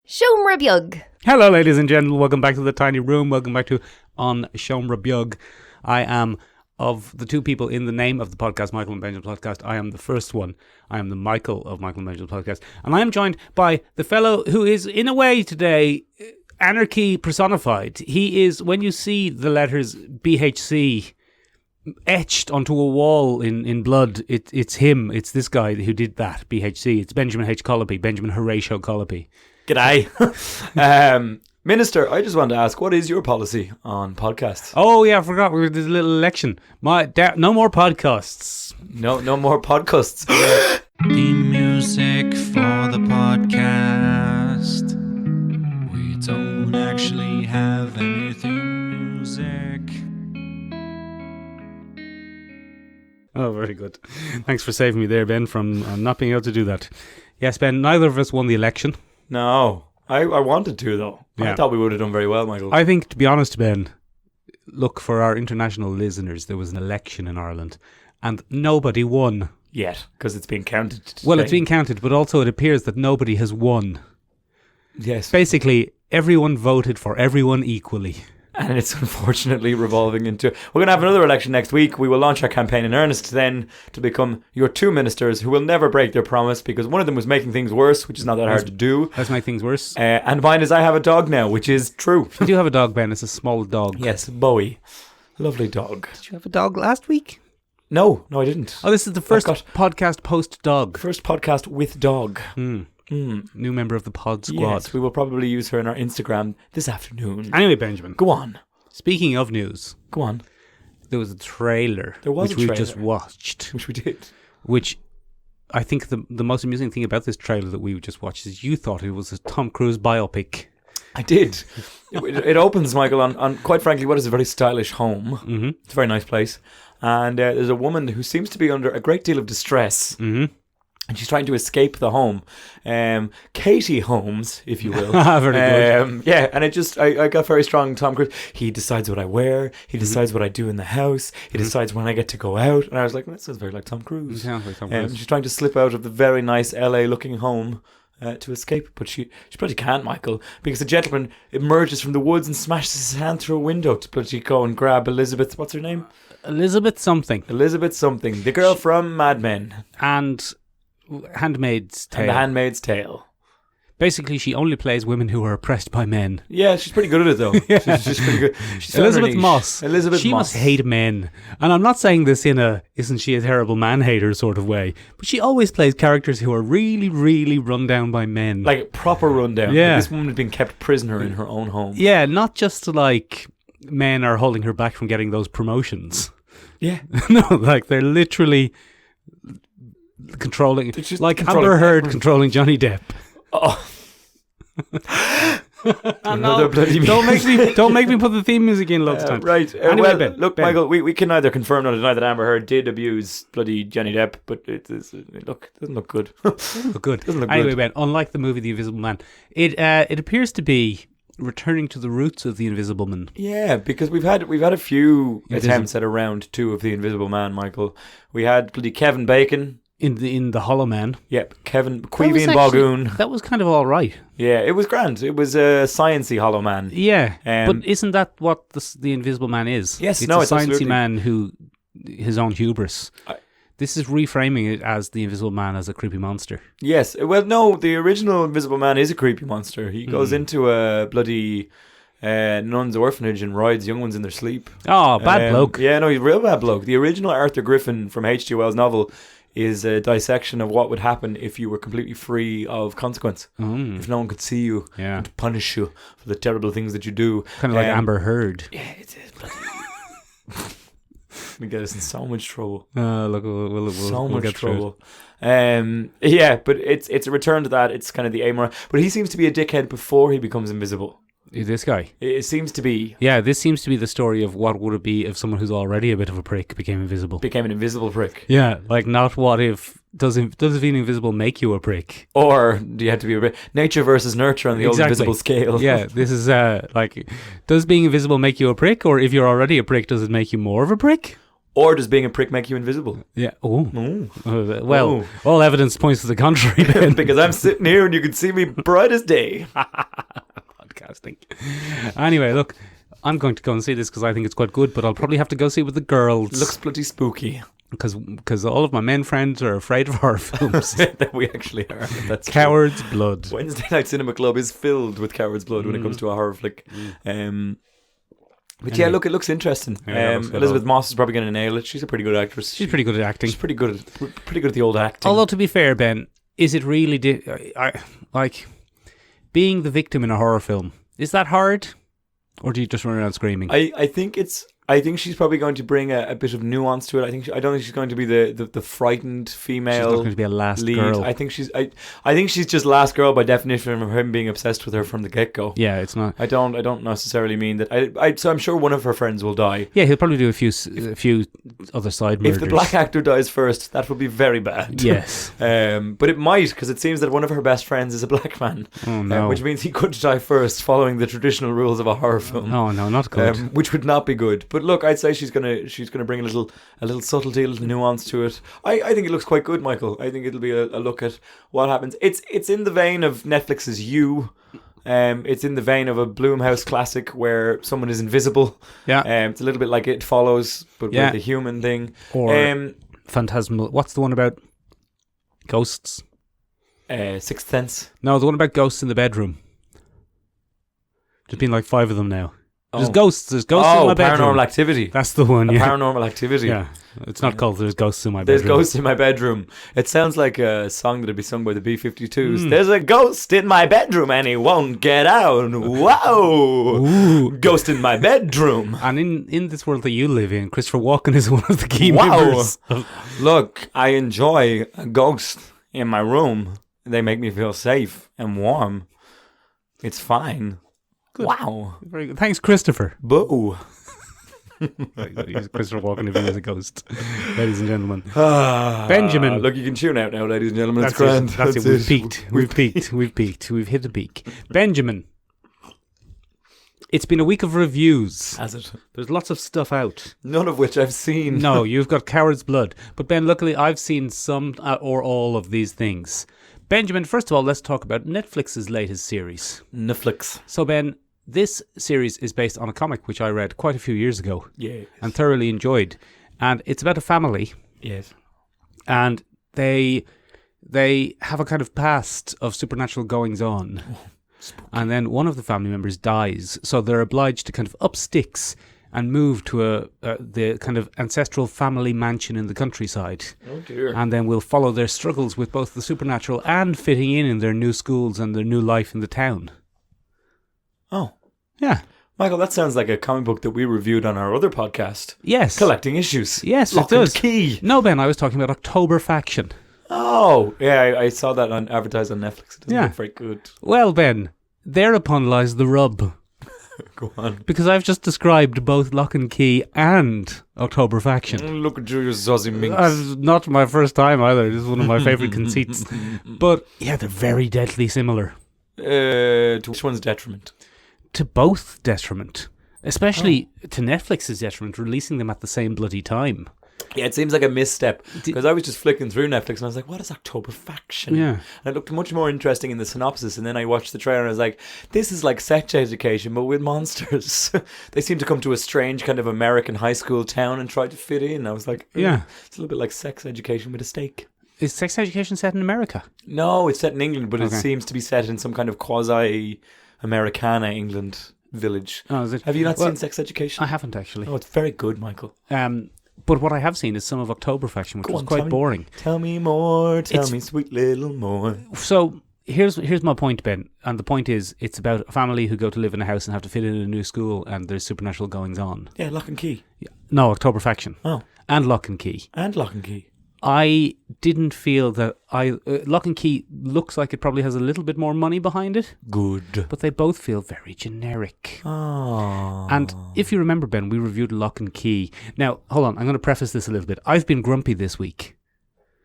Siomra Beag. Hello, ladies and gentlemen. Welcome back to the tiny room. Welcome back to On Siomra Beag. I am, of the two people in the name of the podcast, Michaelandbenjaminspodcast, I am the first one. I am the Michael of Michaelandbenjaminspodcast. And I am joined by the fellow who is, in a way today, anarchy personified. He is, when you see the letters BHC etched onto a wall in blood, it's him. It's this guy who did that, BHC. It's Benjamin H. Colopy, Benjamin Horatio Colopy. G'day. Minister, I just wanted to ask, what is your policy on podcasts? Oh yeah, I forgot. There's a little election. No more podcasts. No more podcasts. Theme music for the podcast. We don't actually have anything music. Oh, very good. Thanks for saving me there, Ben, from not being able to do that. Yes, Ben, neither of us won the election. No, I wanted to, though. Yeah. I thought we would have done very well, Michael. I think, to be honest, Ben, look, for our international listeners, there was an election in Ireland and nobody won. Yet, because it's being counted today. Well, it's being counted, but also it appears that nobody has won. Yes. Basically, everyone voted for everyone equally. And it's unfortunately revolving into... We're going to have another election next week. We will launch our campaign in earnest then to become your two ministers who will never break their promise, because one of them was making things worse, which is not that hard to do. Let's make things worse. And mine is I have a dog now, which is true. You do have a dog, Ben. It's a small dog. Yes, Bowie. Lovely dog. Did you have a dog last week? No, I didn't. Oh, this is the first podcast post-dog. First podcast with dog. New member of the pod squad. Yes, we will probably use her in our Instagram this afternoon. Anyway, Benjamin. Go on. Speaking of news. Go on. There was a trailer. There was which a we trailer. just watched. Which we did. Which I think the most amusing thing about this trailer that we just watched is you thought it was a Tom Cruise biopic. I did. It opens, Michael, on quite frankly what is a very stylish home. Mm-hmm. It's a very nice place. And there's a woman who seems to be under a great deal of distress. Mm-hmm. And she's trying to escape the home. Katie Holmes, if you will. Very good. Yeah, and I got very strong Tom Cruise. He decides what I wear. He decides what I do in the house. He decides when I get to go out. And I was like, that sounds very like Tom Cruise. Sounds like Tom Cruise. She's trying to slip out of the very nice LA-looking home to escape. But she probably can't, Michael, because the gentleman emerges from the woods and smashes his hand through a window to bloody go and grab Elizabeth. What's her name? Elizabeth something. The girl from Mad Men. And Handmaid's Tale. And The Handmaid's Tale. Basically, she only plays women who are oppressed by men. Yeah, she's pretty good at it, though. Yeah. She's pretty good. She's Elizabeth Moss. She Moss. must hate men. And I'm not saying this in a isn't she a terrible man-hater sort of way, but she always plays characters who are really, really run down by men. Like proper rundown. Yeah. Like this woman has been kept prisoner in her own home. Yeah, not just like men are holding her back from getting those promotions. Yeah. No, like they're literally controlling, like controlling Amber Heard everyone. controlling Johnny Depp. Oh. No, bloody don't make me put the theme music in loads of times. Right. Anyway, well, Ben, look, Ben. Michael, we can neither confirm nor deny that Amber Heard did abuse bloody Johnny Depp, but it doesn't look good. Doesn't look good. Doesn't look Anyway, good. Ben, unlike the movie The Invisible Man, it appears to be returning to the roots of The Invisible Man. Yeah, because we've had a few attempts at a round 2 of The Invisible Man, Michael. We had bloody Kevin Bacon. In the Hollow Man. Yep, Kevin Queevy and Bogoon. That was kind of all right. Yeah, it was grand. It was a sciencey Hollow Man. Yeah, but isn't that what the Invisible Man is? Yes, it's no, a it's sciencey absolutely. man who his own hubris. This is reframing it as the Invisible Man as a creepy monster. Yes, well, no, the original Invisible Man is a creepy monster. He goes into a bloody nun's orphanage and rides young ones in their sleep. Oh, bad bloke. Yeah, no, he's a real bad bloke. The original Arthur Griffin from H.G. Wells' novel is a dissection of what would happen if you were completely free of consequence. If no one could see you and punish you for the terrible things that you do. Kind of like Amber Heard. Yeah, it is bloody... We get us in so much trouble. Look, we'll get trouble. Yeah, but it's a return to that. It's kind of the amoral. But he seems to be a dickhead before he becomes invisible. This guy. It seems to be. Yeah, this seems to be the story of what would it be if someone who's already a bit of a prick became invisible. Became an invisible prick. Yeah, like not what if... Does being invisible make you a prick? Or do you have to be a prick? Nature versus nurture on the old invisible scale. Yeah, this is like... Does being invisible make you a prick? Or if you're already a prick, does it make you more of a prick? Or does being a prick make you invisible? Yeah. Oh. Ooh. Well, Ooh. all evidence points to the contrary, Ben. Because I'm sitting here and you can see me bright as day. Podcasting. Anyway, look, I'm going to go and see this because I think it's quite good, but I'll probably have to go see it with the girls. Looks bloody spooky. Because all of my men friends are afraid of horror films. That we actually are. That's true. Coward's Blood. Wednesday Night Cinema Club is filled with Coward's Blood when it comes to a horror flick. But yeah, look, it looks interesting. Yeah, it looks good. Elizabeth Moss is probably going to nail it. She's a pretty good actress. She's pretty good at acting. She's pretty good at the old acting. Although, to be fair, Ben, is it really... like, being the victim in a horror film, is that hard? Or do you just run around screaming? I think she's probably going to bring a bit of nuance to it. I don't think she's going to be the frightened female. She's not going to be a last lead. girl. I think she's just last girl by definition of him being obsessed with her from the get go. Yeah, it's not. I don't necessarily mean that. So I'm sure one of her friends will die. Yeah, he'll probably do a few other side murders. If the black actor dies first, that would be very bad. Yes. But it might, because it seems that one of her best friends is a black man. Oh no. Which means he could die first, following the traditional rules of a horror film. Oh no, not good. Which would not be good. But look, I'd say she's gonna bring a little subtlety, a little nuance to it. I think it looks quite good, Michael. I think it'll be a look at what happens. It's in the vein of Netflix's You. It's in the vein of a Blumhouse classic where someone is invisible. Yeah. It's a little bit like It Follows, but with a human thing. Or Phantasmal. What's the one about ghosts? Sixth Sense. No, the one about ghosts in the bedroom. There's been like 5 of them now. There's ghosts in my bedroom. Paranormal Activity. That's the one, yeah. Paranormal Activity. Yeah. It's not called There's Ghosts in My There's Bedroom. ghosts in my bedroom. It sounds like a song that'd be sung by the B-52s. There's a ghost in my bedroom and he won't get out. Wow. Ooh. Ghost in my bedroom. And in this world that you live in, Christopher Walken is one of the key members. Look, I enjoy a ghost in my room. They make me feel safe and warm. It's fine. Good. Wow. Very good. Thanks, Christopher. Boo. He's Christopher Walken if he was a ghost. Ladies and gentlemen. Benjamin. Look, you can tune out now, ladies and gentlemen. It's That's grand. it. That's it. We've peaked. We've peaked. We've peaked. We've hit the peak. Benjamin. It's been a week of reviews. Has it? There's lots of stuff out. None of which I've seen. No, you've got Coward's Blood. But Ben, luckily I've seen some or all of these things. Benjamin, first of all, let's talk about Netflix's latest series. Netflix. So Ben, this series is based on a comic which I read quite a few years ago. Yes. And thoroughly enjoyed. And it's about a family. Yes. And they have a kind of past of supernatural goings on. And then one of the family members dies. So they're obliged to kind of up sticks and move to the kind of ancestral family mansion in the countryside. Oh dear. And then we'll follow their struggles with both the supernatural and fitting in their new schools and their new life in the town. Oh. Yeah. Michael, that sounds like a comic book that we reviewed on our other podcast. Yes. Collecting Issues. Yes, Locke it does. And Key. No, Ben, I was talking about October Faction. Oh, yeah, I saw that advertised on Netflix. It doesn't look very good. Well, Ben, thereupon lies the rub. Go on. Because I've just described both Locke and Key and October Faction. Look at you, you zozzy minx. Not my first time either. This is one of my favourite conceits. But, yeah, they're very deadly similar. To which one's detriment? To both detriment. Especially to Netflix's detriment, releasing them at the same bloody time. Yeah, it seems like a misstep. Because I was just flicking through Netflix and I was like, what is October Faction? Yeah. And it looked much more interesting in the synopsis. And then I watched the trailer and I was like, this is like Sex Education, but with monsters. They seem to come to a strange kind of American high school town and try to fit in. I was like, yeah, it's a little bit like Sex Education with a steak. Is Sex Education set in America? No, it's set in England, but it seems to be set in some kind of quasi-Americana England village. Oh, is it? Have you not seen Sex Education? I haven't actually. Oh, it's very good, Michael. But what I have seen is some of October Faction, which was quite boring. Tell me more, tell me sweet little more. So here's my point, Ben. And the point is, it's about a family who go to live in a house and have to fit in a new school, and there's supernatural goings on. Yeah, Lock and Key. No, October Faction. Oh. And Locke and Key. And Lock and Key. I didn't feel that Locke and Key looks like it probably has a little bit more money behind it. Good. But they both feel very generic. Oh. And if you remember, Ben, we reviewed Locke and Key. Now, hold on, I'm going to preface this a little bit. I've been grumpy this week.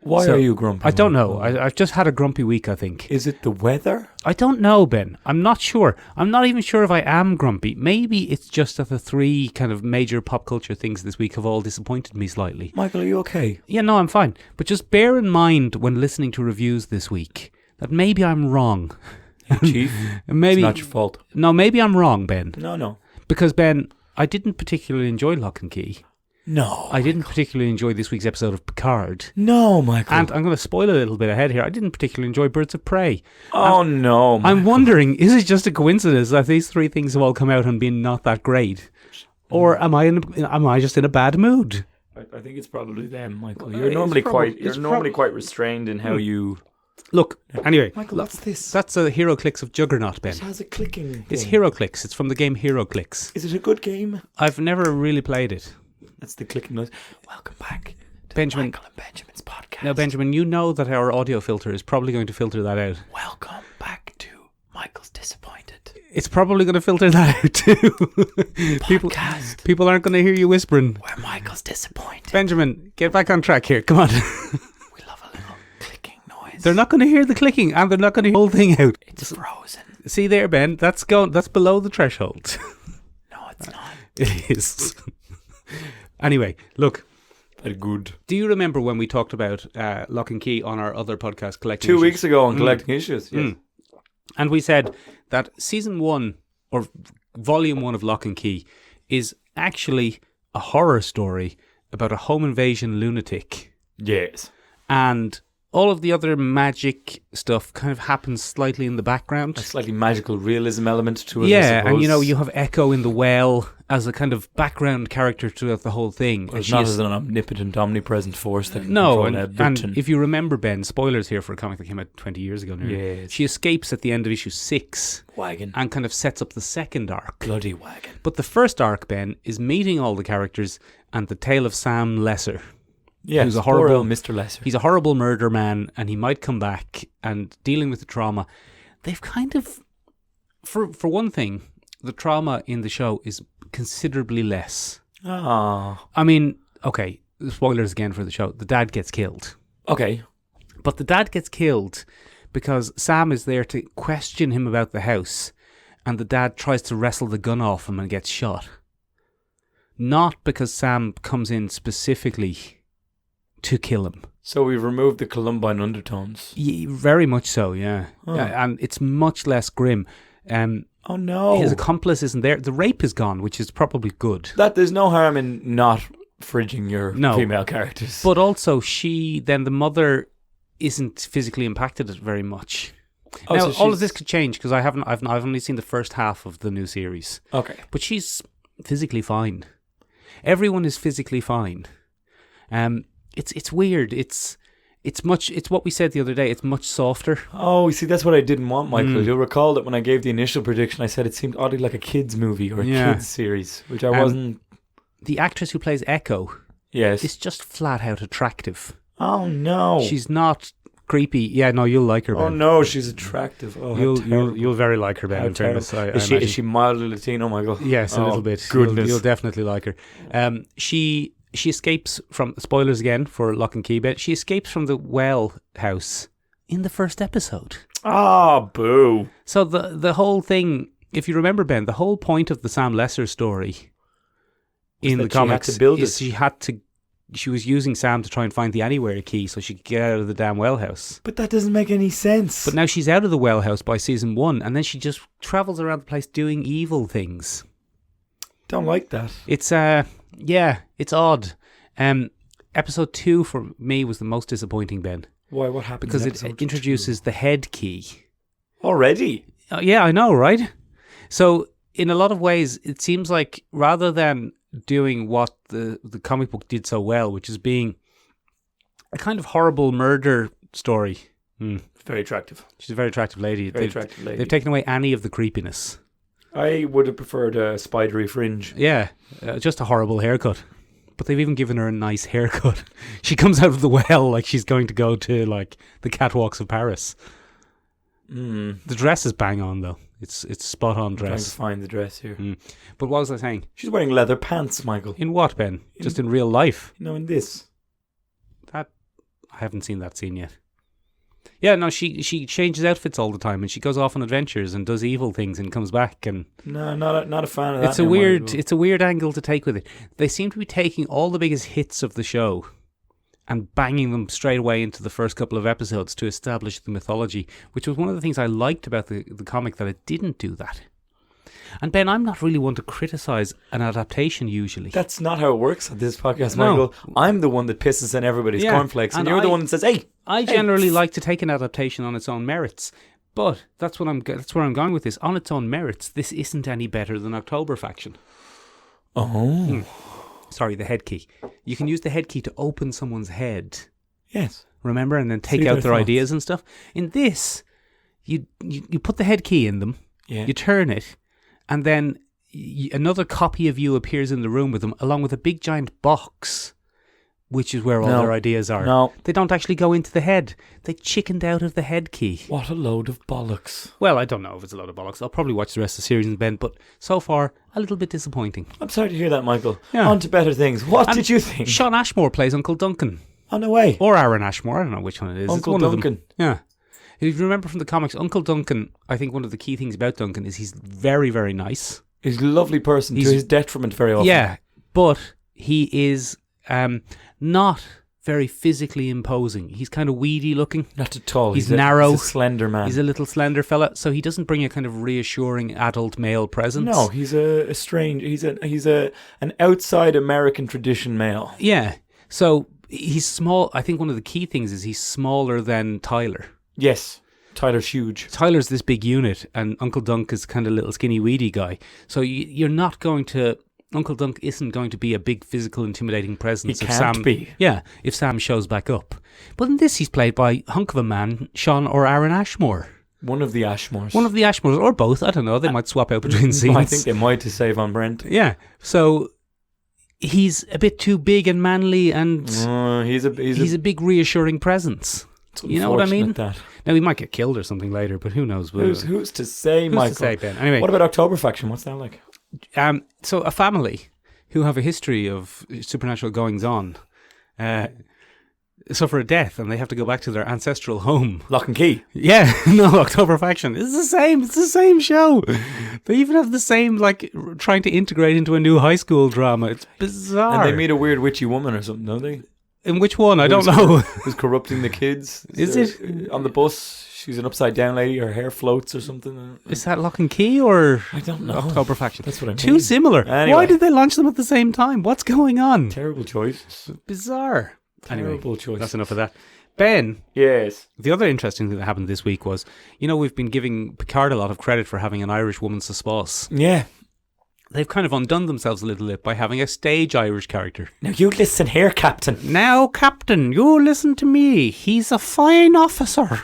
Why So, are you grumpy? I don't know. Michael? I've just had a grumpy week, I think. Is it the weather? I don't know, Ben. I'm not sure. I'm not even sure if I am grumpy. Maybe it's just that the three kind of major pop culture things this week have all disappointed me slightly. Michael, are you okay? Yeah, no, I'm fine. But just bear in mind when listening to reviews this week that maybe I'm wrong. Chief, Maybe it's not your fault. No, maybe I'm wrong, Ben. No. Because, Ben, I didn't particularly enjoy Locke and Key. No. I didn't particularly enjoy this week's episode of Picard. No, Michael. And I'm going to spoil a little bit ahead here. I didn't particularly enjoy Birds of Prey. Oh, no, Michael. I'm wondering, is it just a coincidence that these three things have all come out and been not that great? Or am I just in a bad mood? I think it's probably them, Michael. Well, You're it's normally probably- you're it's normally prob- quite restrained in how you... Look, anyway. Michael, what's this? That's a Hero Clicks of Juggernaut, Ben. It has a clicking It's thing. Hero Clicks. It's from the game Hero Clicks. Is it a good game? I've never really played it. That's the clicking noise. Welcome back to Benjamin- the Michael and Benjamin's podcast. Now, Benjamin, you know that our audio filter is probably going to filter that out. Welcome back to Michael's Disappointed It's probably going to filter that out too. podcast, People aren't going to hear you whispering. where Michael's disappointed. Benjamin, get back on track here. Come on. We love a little clicking noise. They're not going to hear the clicking, and they're not going to hear the whole thing out. It's frozen. See there, Ben? That's below the threshold. No, it's not. It is. Anyway, look. Very good. Do you remember when we talked about Locke and Key on our other podcast, Collecting 2 Issues? weeks ago on Collecting Issues. Yes. And we said that season 1 or volume 1 of Locke and Key is actually a horror story about a home invasion lunatic. Yes. And all of the other magic stuff kind of happens slightly in the background. A slightly magical realism element to it. I Yeah, and suppose. you have Echo in the well as a kind of background character throughout the whole thing. It's not as an omnipotent, omnipresent force that can No, control and everything. if you remember, Ben, spoilers here for a comic that came out 20 years ago nearly. Yes. She escapes at the end of issue 6 Wagon. and kind of sets up the second arc. Bloody wagon. But the first arc, Ben, is meeting all the characters and the tale of Sam Lesser. Yeah, who's a horrible Mr. Lesser. He's a horrible murder man, and he might come back. And dealing with the trauma, they've kind of, for one thing, the trauma in the show is considerably less. Ah. I mean, okay, spoilers again for the show. The dad gets killed, Okay. but the dad gets killed because Sam is there to question him about the house, and the dad tries to wrestle the gun off him and gets shot. Not because Sam comes in specifically to kill him. So we've removed the Columbine undertones. Very much so, yeah. Oh. And it's much less grim. Oh no. His accomplice isn't there. The rape is gone, which is probably good. That there's no harm in not fridging your No. female characters. But also, the mother isn't physically impacted very much. Oh, Now, so all of she's- this could change because I've only seen the first half of the new series. Okay. But she's physically fine. Everyone is physically fine. It's weird. It's what we said the other day. It's much softer. Oh, you see, that's what I didn't want, Michael. You'll recall that when I gave the initial prediction, I said it seemed oddly like a kids' movie or a kids' series, which I wasn't. The actress who plays Echo Yes. is just flat out attractive. Oh no. She's not creepy. Yeah, no, you'll like her, Ben. Oh no, she's attractive. Oh, how terrible. You'll very like her, Ben. How In fairness, terrible. I Is imagine. she mildly Latino, Michael? Yes, a Oh, little bit. Goodness. You'll definitely like her. She escapes from, spoilers again for Locke and Key, but she escapes from the well house in the first episode. Ah, boo. So the whole thing, if you remember, Ben, the whole point of the Sam Lesser story in the that she had comics to build is she was using Sam to try and find the Anywhere key so she could get out of the damn well house. But that doesn't make any sense. But now she's out of the well house by season 1, and then she just travels around the place doing evil things. Don't like that. It's it's odd. Episode 2 for me was the most disappointing, Ben, Why? What happened? because it introduces the head key. already. Yeah, I know, right? So in a lot of ways, it seems like rather than doing what the comic book did so well, which is being a kind of horrible murder story. Very attractive. She's a very attractive lady. Very attractive lady. They've taken away any of the creepiness. I would have preferred a spidery fringe. Yeah, just a horrible haircut. But they've even given her a nice haircut. She comes out of the well like she's going to go to like the catwalks of Paris. The dress is bang on though. It's spot on I'm trying to dress. find the dress here. But what was I saying? She's wearing leather pants, Michael. In what, Ben? Just in real life? You know, in this. That I haven't seen that scene yet. Yeah, no, she changes outfits all the time, and she goes off on adventures and does evil things and comes back. And No, not a fan of that. It's a weird angle to take with it. They seem to be taking all the biggest hits of the show and banging them straight away into the first couple of episodes to establish the mythology, which was one of the things I liked about the comic, that it didn't do that. And Ben, I'm not really one to criticise an adaptation usually. That's not how it works on this podcast, No. Michael. I'm the one that pisses in everybody's cornflakes, and you're the one that says, "Hey." I generally like to take an adaptation on its own merits, but that's where I'm going with this. On its own merits, this isn't any better than October Faction. Oh. Sorry, the head key. You can use the head key to open someone's head. Yes. Remember, and then take See out their their thoughts. ideas and stuff. In this, you put the head key in them. Yeah. You turn it, and then another copy of you appears in the room with them, along with a big giant box, which is where all No. their ideas are. No. They don't actually go into the head. They chickened out of the head key. What a load of bollocks. Well, I don't know if it's a load of bollocks. I'll probably watch the rest of the series in Ben, but so far, a little bit disappointing. I'm sorry to hear that, Michael. Yeah. On to better things. What And did you think? Sean Ashmore plays Uncle Duncan. On the way. Or Aaron Ashmore, I don't know which one it is. It's Uncle one of them. Duncan. Yeah. If you remember from the comics, Uncle Duncan, I think one of the key things about Duncan is he's very, very nice. He's a lovely person to his detriment very often. Yeah, but he is not very physically imposing. He's kind of weedy looking. Not at all. He's narrow. He's a slender man. He's a little slender fella, so he doesn't bring a kind of reassuring adult male presence. No, he's a strange. He's an outside American tradition male. Yeah, so he's small. I think one of the key things is he's smaller than Tyler. Yes, Tyler's huge. Tyler's this big unit, and Uncle Dunk is kind of little skinny weedy guy. So you're not going to... Uncle Dunk isn't going to be a big physical intimidating presence. He if can't Sam, be. Yeah, if Sam shows back up. But in this, he's played by hunk of a man, Sean or Aaron Ashmore. One of the Ashmores. One of the Ashmores, or both. I don't know. They might swap out between scenes. I think they might to save on Brent. Yeah. So he's a bit too big and manly, and He's a big reassuring presence. You know what I mean? That. Now, he might get killed or something later, but who knows? Who's to say, Who's Michael? to say, Ben? Anyway. What about October Faction? What's that like? So a family who have a history of supernatural goings-on suffer a death, and they have to go back to their ancestral home. Locke and Key. Yeah, no, October Faction. It's the same. It's the same show. They even have the same, like, trying to integrate into a new high school drama. It's bizarre. And they meet a weird witchy woman or something, don't they? In which one? I don't know. Who's corrupting the kids? Is it? On the bus, she's an upside down lady, her hair floats or something. Is that Lock and Key or I don't know. October Faction? That's what I mean. Too similar. Anyway. Why did they launch them at the same time? What's going on? Terrible choice. Bizarre. Terrible choice. That's enough of that. Ben, Yes. the other interesting thing that happened this week was, we've been giving Picard a lot of credit for having an Irish woman suspense. Yeah. They've kind of undone themselves a little bit by having a stage Irish character. Now you listen here, Captain. Now, Captain, you listen to me. He's a fine officer.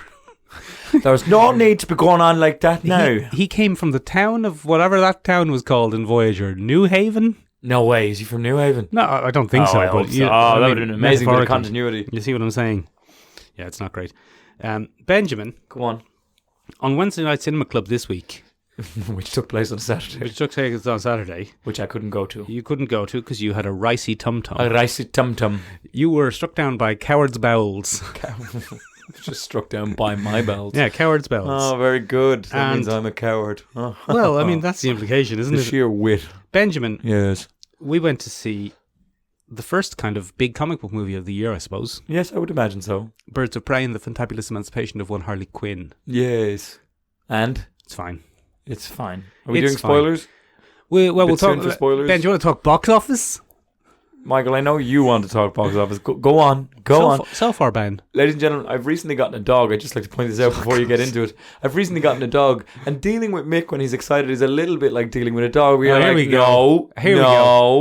There's no need to be going on like that now. He came from the town of whatever that town was called in Voyager. New Haven? No way. Is he from New Haven? No, I don't think so. I But hope so. That would have been an amazing bit of metaphorically. continuity. You see what I'm saying? Yeah, it's not great. Benjamin, Go on. on Wednesday Night Cinema Club this week, Which took place on Saturday. which took place on Saturday, Which I couldn't go to. you couldn't go to because you had a ricey tum-tum. A ricey tum-tum. You were struck down by coward's bowels. Just struck down by my belt. Yeah, coward's bowels. Oh, very good. That And- means I'm a coward. Oh. Well, I mean, that's the implication, isn't The it? sheer wit. Benjamin, Yes. we went to see the first kind of big comic book movie of the year, I suppose. Yes, I would imagine so. Birds of Prey and the Fantabulous Emancipation of one Harley Quinn. Yes. And? It's fine. It's fine. Are we It's doing fine. spoilers? We'll Bit talk. soon for spoilers? Ben, do you want to talk box office? Michael, I know you want to talk box office. Go on. Go on. So far, Ben. Ladies and gentlemen, I've recently gotten a dog. I'd just like to point this out before you get into it. I've recently gotten a dog, and dealing with Mick when he's excited is a little bit like dealing with a dog. We're Oh, here like, we go. no, Here we no,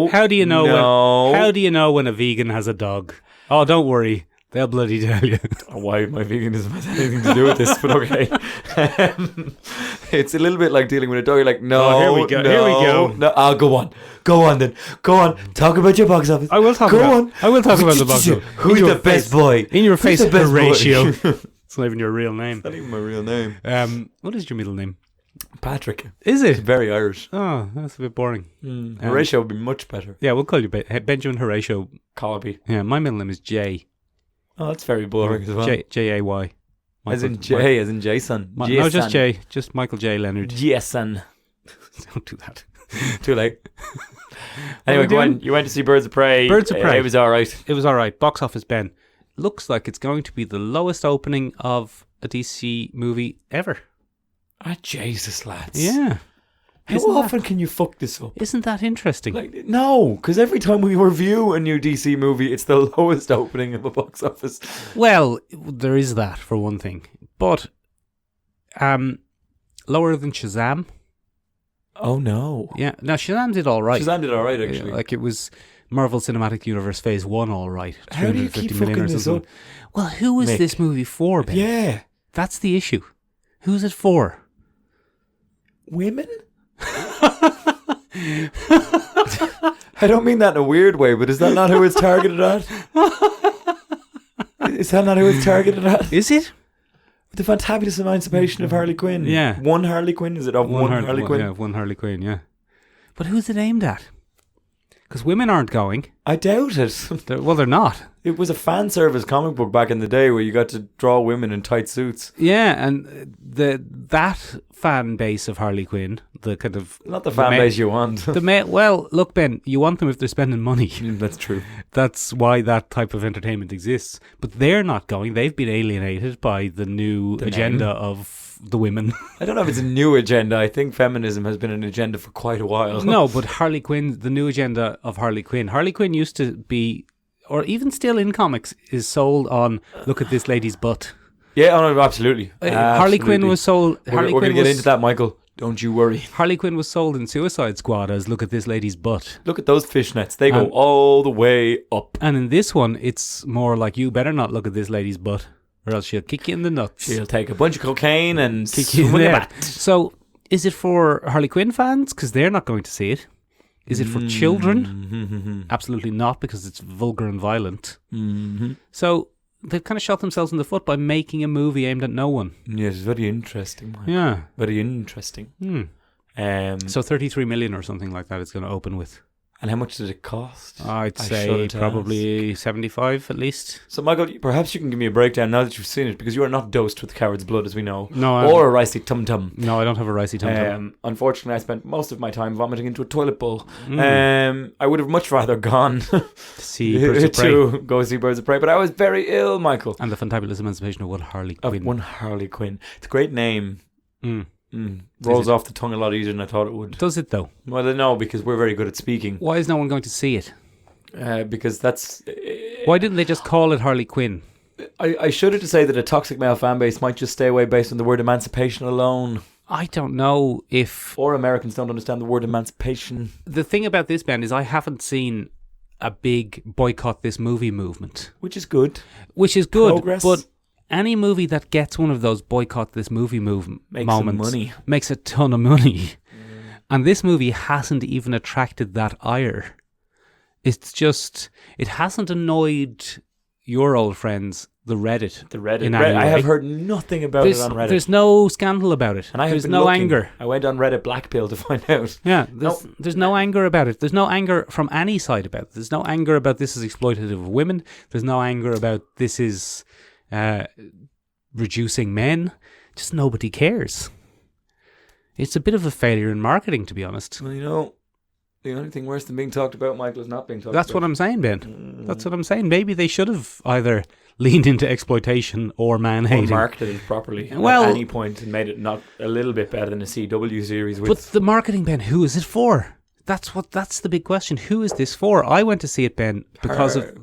go. How do you know no. when? How do you know when a vegan has a dog? Oh, don't worry. They'll bloody tell you. Why my veganism has anything to do with this, but okay. It's a little bit like dealing with a dog. You're like, no, Oh, here we go, no, here we go. No, go on. Go on then. Go on. Talk about your box office. I will talk Go about. on. I will talk about the box office. Who's In your the best face. boy? In your Who's face, the best boy? Horatio. It's not even your real name. Not even my real name. What is your middle name? Patrick. Is It's it? very Irish. Oh, that's a bit boring. Horatio would be much better. Yeah, we'll call you Benjamin Horatio. Colby. Yeah, my middle name is Jay. Oh, that's very boring as well. J-A-Y. As in J, as in Jason. No, just J. Just Michael J. Leonard. Jason. Don't do that. Too late. Anyway, go on. You went to see Birds of Prey. Birds of Prey. It was all right. It was all right. Box office, Ben. Looks like it's going to be the lowest opening of a DC movie ever. Ah, Jesus, lads. Yeah. How often can you fuck this up? Isn't that interesting? No, because every time we review a new DC movie, it's the lowest opening of a box office. Well, there is that for one thing. But lower than Shazam. Oh, no. Yeah. Now, Shazam did all right. Shazam did all right, actually. Like, it was Marvel Cinematic Universe Phase 1 all right. How do you keep fucking this up? Well, who is Mick. this movie for, Ben? Yeah. That's the issue. Who's it for? Women? I don't mean that in a weird way, but is that not who it's targeted at? Is that not who it's targeted at? Is it? The Fantabulous Emacipation of Harley Quinn. Yeah. One Harley Quinn? Is it of one Harley Quinn? Yeah, one Harley Quinn, yeah. But who's it aimed at? Because women aren't going. I doubt it. They're not. It was a fan service comic book back in the day where you got to draw women in tight suits. Yeah, and that fan base of Harley Quinn, the kind of... Not the fan base you want. Well, look, Ben, you want them if they're spending money. That's true. That's why that type of entertainment exists. But they're not going. They've been alienated by the new agenda of the women. I don't know if it's a new agenda. I think feminism has been an agenda for quite a while. No, but Harley Quinn, the new agenda of Harley Quinn. Harley Quinn used to be, or even still in comics, is sold on, look at this lady's butt. Yeah, oh no, absolutely. Harley Quinn was sold... We're going to get into that, Michael. Don't you worry. Harley Quinn was sold in Suicide Squad as, look at this lady's butt. Look at those fishnets. They go all the way up. And in this one, it's more like, you better not look at this lady's butt, or else she'll kick you in the nuts. She'll take a bunch of cocaine and kick you in swing the it head. back. So, is it for Harley Quinn fans? Because they're not going to see it. Is it for children? Absolutely not, because it's vulgar and violent. So, they've kind of shot themselves in the foot by making a movie aimed at no one. Yes, very interesting. Man. Yeah. Very interesting. So 33 million or something like that it's going to open with. And how much did it cost? I'd say probably 75 at least. So, Michael, perhaps you can give me a breakdown now that you've seen it, because you are not dosed with coward's blood, as we know. No. Or a ricey tum-tum. No, I don't have a ricey tum-tum. Unfortunately, I spent most of my time vomiting into a toilet bowl. I would have much rather gone to go see Birds of Prey, but I was very ill, Michael. And the Fantabulous Emancipation of one Harley Quinn. One Harley Quinn. It's a great name. Rolls off the tongue a lot easier than I thought it would. Does it though? Well, no, because we're very good at speaking. Why is no one going to see it? Because that's... Why didn't they just call it Harley Quinn? I shudder to say that a toxic male fan base might just stay away based on the word emancipation alone. I don't know if... Or Americans don't understand the word emancipation. The thing about this, Ben, is I haven't seen a big boycott this movie movement. Which is good. Progress. But any movie that gets one of those boycott this movie moments makes a ton of money. And this movie hasn't even attracted that ire. It's just, it hasn't annoyed your old friends, the Reddit. I have heard nothing about it on Reddit. There's no scandal about it. And there's no anger. I went on Reddit Black Pill to find out. Yeah, there's no anger about it. There's no anger from any side about it. There's no anger about this is exploitative of women. There's no anger about this is reducing men. Just nobody cares. It's a bit of a failure in marketing, to be honest. Well, you know, the only thing worse than being talked about, Michael, is not being talked about. That's what I'm saying, Ben. That's what I'm saying. Maybe they should have either leaned into exploitation or man-hating. Or marketed it properly at any point and made it not a little bit better than a CW series. But the marketing, Ben, who is it for? That's the big question. Who is this for? I went to see it, Ben, because of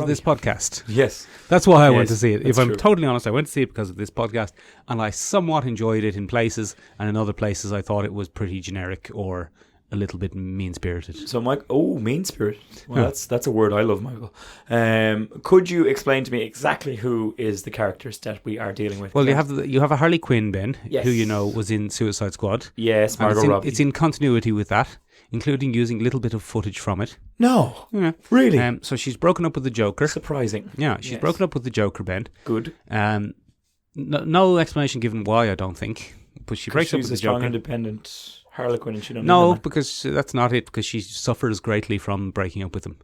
this podcast. Yes. That's why I went to see it. If I'm true. totally honest, I went to see it because of this podcast, and I somewhat enjoyed it in places, and in other places I thought it was pretty generic or a little bit mean-spirited. So, Mike, mean-spirited. Well, that's a word I love, Michael. Could you explain to me exactly who is the characters that we are dealing with? Well, you have a Harley Quinn, Ben, yes, who you know was in Suicide Squad. Yes, Margot Robbie. It's in continuity with that, including using a little bit of footage from it. No, yeah. Really? So she's broken up with the Joker. Surprising. Yeah, she's broken up with the Joker, Ben. Good. No explanation given why, I don't think. But she breaks up with the Joker. She's a strong, independent Harlequin, and she don't. No, because that's not it. Because she suffers greatly from breaking up with him.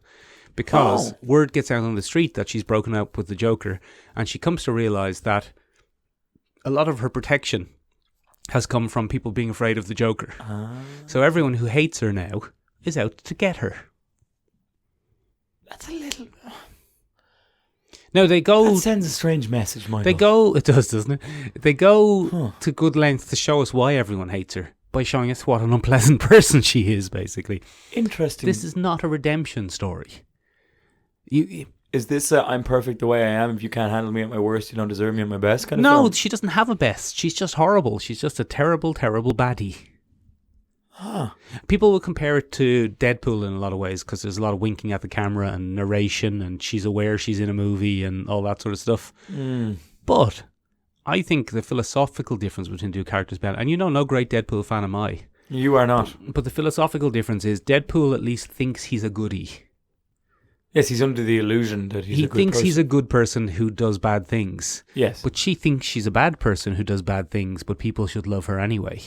because word gets out on the street that she's broken up with the Joker, and she comes to realise that a lot of her protection has come from people being afraid of the Joker. So everyone who hates her now is out to get her. That's a little... No, they go... That sends a strange message, Michael. They go... It does, doesn't it? They go to good lengths to show us why everyone hates her, by showing us what an unpleasant person she is, basically. Interesting. This is not a redemption story. Is this I'm perfect the way I am? If you can't handle me at my worst, you don't deserve me at my best kind of No, film? she doesn't have a best. She's just horrible. She's just a terrible, terrible baddie. People will compare it to Deadpool in a lot of ways because there's a lot of winking at the camera and narration, and she's aware she's in a movie and all that sort of stuff. But I think the philosophical difference between two characters, Ben, and no great Deadpool fan am I. You are not. But the philosophical difference is Deadpool at least thinks he's a goodie. Yes, he's under the illusion that he's a good person. He thinks he's a good person who does bad things. Yes. But she thinks she's a bad person who does bad things, but people should love her anyway.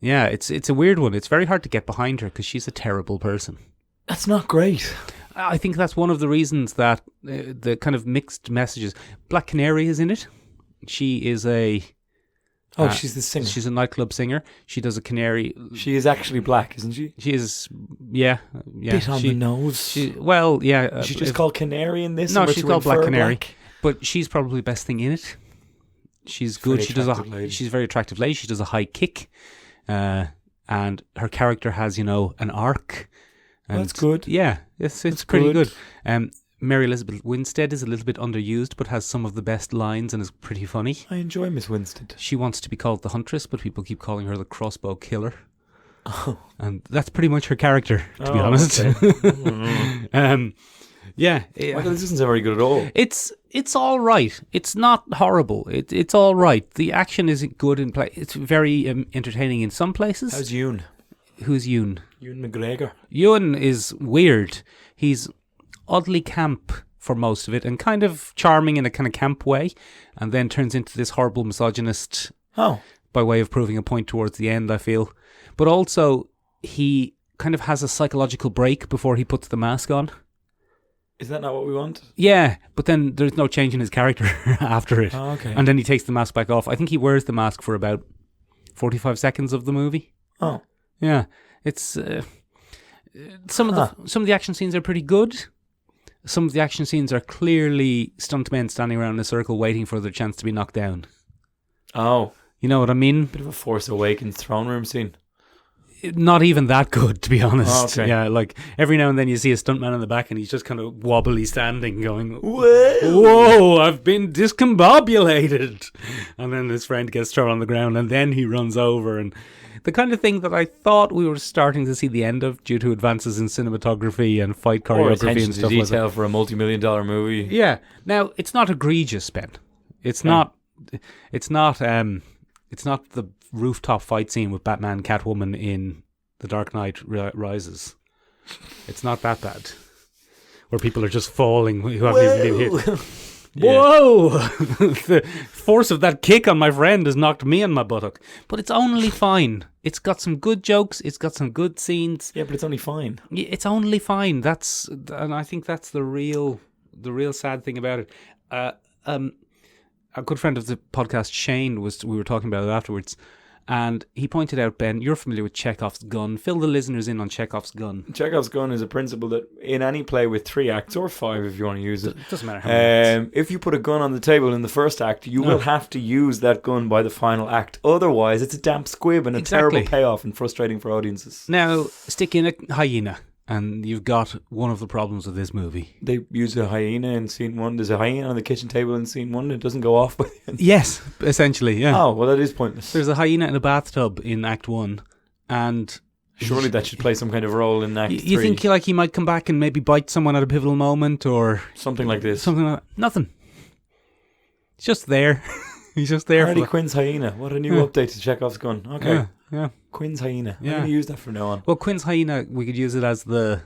Yeah, it's a weird one. It's very hard to get behind her because she's a terrible person. That's not great. I think that's one of the reasons that the kind of mixed messages. Black Canary is in it. She is a... she's the singer. She's a nightclub singer. She does a canary. She is actually black, isn't she? She is, yeah. Bit on the nose. Yeah. She's just called Canary in this? No, she's called Black Canary. Black? But she's probably the best thing in it. She's good. She's a very attractive lady. She does a high kick. And her character has, an arc. And that's good. Yeah, it's pretty good. Mary Elizabeth Winstead is a little bit underused, but has some of the best lines and is pretty funny. I enjoy Miss Winstead. She wants to be called the Huntress, but people keep calling her the Crossbow Killer. And that's pretty much her character, to be honest. Okay. Yeah. Michael, this isn't very good at all. It's all right. It's not horrible. It's all right. The action isn't good in play. It's very entertaining in some places. How's Yoon? Who's Yoon? Ewan McGregor. Yoon is weird. He's oddly camp for most of it and kind of charming in a kind of camp way, and then turns into this horrible misogynist by way of proving a point towards the end, I feel. But also, he kind of has a psychological break before he puts the mask on. Is that not what we want? Yeah, but then there's no change in his character after it. Oh, okay. And then he takes the mask back off. I think he wears the mask for about 45 seconds of the movie. Oh. Yeah. It's... some of the action scenes are pretty good. Some of the action scenes are clearly stuntmen standing around in a circle waiting for their chance to be knocked down. Oh. You know what I mean? Bit of a Force Awakens throne room scene. Not even that good, to be honest. Oh, okay. Yeah, like every now and then you see a stuntman in the back and he's just kind of wobbly standing going, Whoa, whoa, I've been discombobulated. And then his friend gets thrown on the ground and then he runs over. And the kind of thing that I thought we were starting to see the end of due to advances in cinematography and fight choreography and stuff to like detail that. for a multi-million-dollar movie. Yeah. Now, it's not egregious, Ben. It's not the rooftop fight scene with Batman Catwoman in The Dark Knight Rises. It's not that bad. Where people are just falling who haven't even been hit. Whoa! The force of that kick on my friend has knocked me on my buttock. But it's only fine. It's got some good jokes. It's got some good scenes. Yeah, but it's only fine. It's only fine. And I think that's the real sad thing about it. A good friend of the podcast, Shane, we were talking about it afterwards, and he pointed out, Ben, you're familiar with Chekhov's gun. Fill the listeners in on Chekhov's gun. Chekhov's gun is a principle that in any play with 3 acts, or 5 if you want to use it, doesn't matter how many if you put a gun on the table in the first act, you will have to use that gun by the final act. Otherwise, it's a damp squib and a terrible payoff and frustrating for audiences. Now, stick in a hyena, and you've got one of the problems of this movie. They use a hyena in scene 1. There's a hyena on the kitchen table in scene 1. It doesn't go off by the end. Yes, essentially, yeah. Oh, well, that is pointless. There's a hyena in a bathtub in Act 1, and... Surely that should play some kind of role in Act 3. You think he might come back and maybe bite someone at a pivotal moment, or... Something like this. Something like that. Nothing. It's just there. He's just there. Harley Quinn's hyena. What a new update to Chekhov's gun. Okay. Yeah. Quinn's hyena. Yeah. I'm going to use that from now on. Well, Quinn's hyena, we could use it as the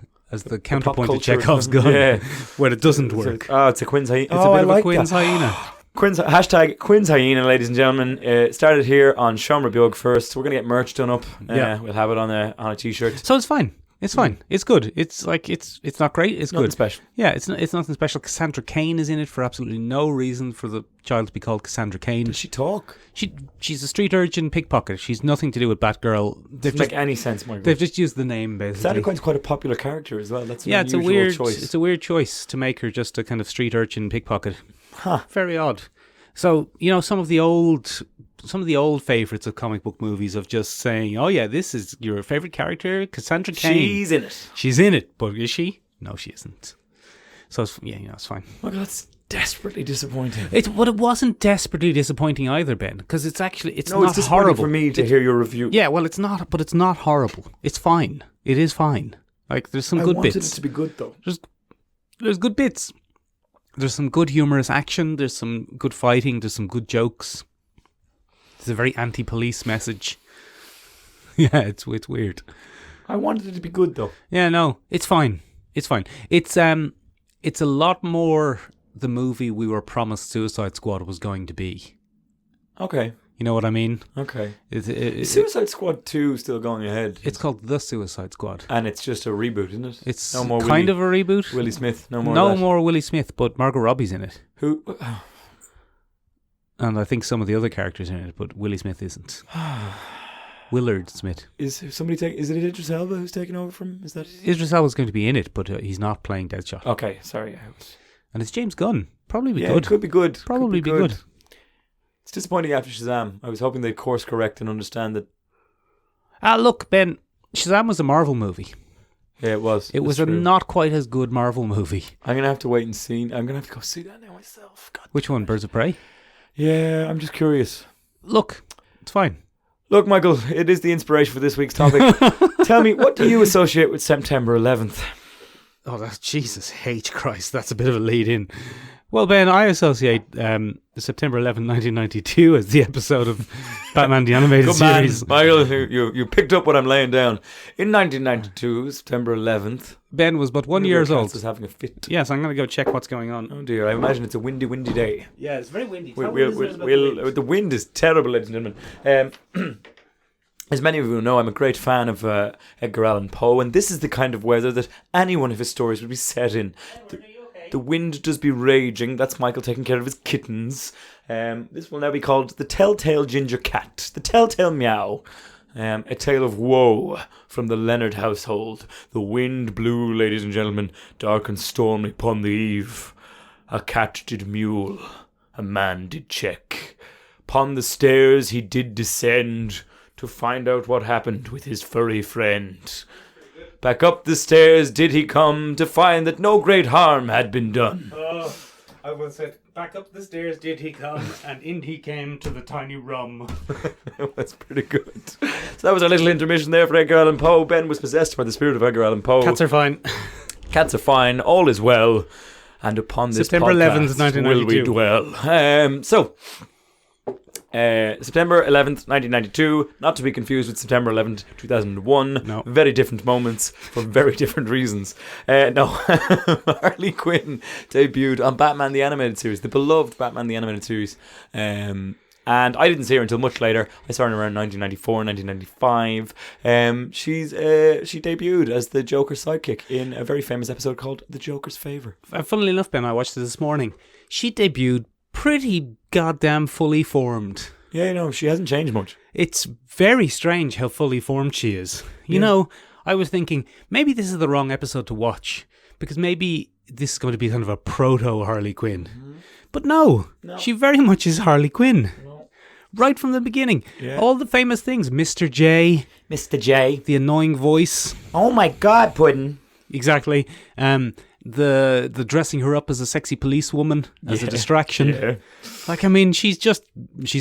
counterpoint to Chekhov's gun, where it doesn't work. It's a Quinn's hyena. It's a bit of a Quinn's hyena. Hashtag Quinn's hyena, ladies and gentlemen. It started here on Sean Rabiog first. We're going to get merch done up. We'll have it on a t-shirt. So it's fine. It's fine. It's good. It's like it's not great. It's Nothing good. special. Yeah, it's nothing special. Cassandra Cain is in it for absolutely no reason for the child to be called Cassandra Cain. Does she talk? She's a street urchin pickpocket. She's nothing to do with Batgirl. Doesn't make any sense, Michael. They've just used the name basically. Cassandra Quinn's quite a popular character as well. That's an it's a unusual weird choice. It's a weird choice to make her just a kind of street urchin pickpocket. Huh. Very odd. So, some of the old favourites of comic book movies of just saying, oh yeah, this is your favourite character, Cassandra Cain. She's in it. She's in it, but is she? No, she isn't. So, it's fine. Michael, that's desperately disappointing. But it wasn't desperately disappointing either, Ben, because it's not disappointing horrible for me to hear your review. Yeah, well, it's not, but it's not horrible. It's fine. It is fine. Like, there's some good bits. I wanted it to be good, though. There's good bits. There's some good humorous action. There's some good fighting. There's some good jokes. It's a very anti-police message. Yeah, it's weird. I wanted it to be good, though. Yeah, no, it's fine. It's fine. It's a lot more the movie we were promised Suicide Squad was going to be. Okay. You know what I mean? Okay. Is Suicide Squad 2 still going ahead? It's called The Suicide Squad. And it's just a reboot, isn't it? It's no more kind of a reboot. Willie Smith, no more No of that. more Willie Smith, but Margot Robbie's in it. Who? And I think some of the other characters are in it, but Willie Smith isn't. Willard Smith. Is it Idris Elba who's taking over from? Is that? Idris Elba's going to be in it, but he's not playing Deadshot. Okay, sorry. And it's James Gunn. Probably be Yeah, good. it could be good. Probably Could be good. It's disappointing after Shazam. I was hoping they'd course correct and understand that. Look, Ben, Shazam was a Marvel movie. Yeah, it was. It was a not quite as good Marvel movie. I'm going to have to wait and see. I'm going to have to go see that now myself. God. Which one? Birds of Prey? Yeah, I'm just curious. Look, it's fine. Look, Michael, it is the inspiration for this week's topic. Tell me, what do you associate with September 11th? Oh, that's Jesus H. Christ. That's a bit of a lead in. Well, Ben, I associate September 11, 1992 as the episode of Batman the Animated Good Series. man, Michael, you picked up what I'm laying down. In 1992, September 11th, Ben was but 1 year old. was having a fit. Yes, I'm going to go check what's going on. Oh dear, I imagine it's a windy day. Yeah, it's very windy. The wind is terrible, ladies and gentlemen. As many of you know, I'm a great fan of Edgar Allan Poe, and this is the kind of weather that any one of his stories would be set in. The wind does be raging. That's Michael taking care of his kittens. This will now be called The Telltale Ginger Cat. The Telltale Meow. A tale of woe from the Leonard household. The wind blew, ladies and gentlemen, dark and stormy upon the eve. A cat did mule, a man did check. Upon the stairs he did descend to find out what happened with his furry friend. Back up the stairs did he come to find that no great harm had been done. I will say, back up the stairs did he come, and in he came to the tiny room. That's pretty good. So that was our little intermission there for Edgar Allan Poe. Ben was possessed by the spirit of Edgar Allan Poe. Cats are fine. Cats are fine. All is well. And upon this September 11th, podcast will we 1992. dwell. September 11th, 1992, not to be confused with September 11th, 2001. No. Very different moments for very different reasons. Harley Quinn debuted on Batman the Animated Series, the beloved Batman the Animated Series. And I didn't see her until much later. I saw her around 1994, 1995. She debuted as the Joker's sidekick in a very famous episode called The Joker's Favour. Funnily enough, Ben, I watched it this morning. She debuted pretty goddamn fully formed. Yeah, she hasn't changed much. It's very strange how fully formed she is. You know, I was thinking, maybe this is the wrong episode to watch, because maybe this is going to be kind of a proto Harley Quinn. Mm-hmm. But no, she very much is Harley Quinn. No. Right from the beginning. Yeah. All the famous things. Mr. J. The annoying voice. Oh my God, Puddin'. Exactly. The dressing her up as a sexy policewoman as a distraction. Yeah. Like, I mean, she's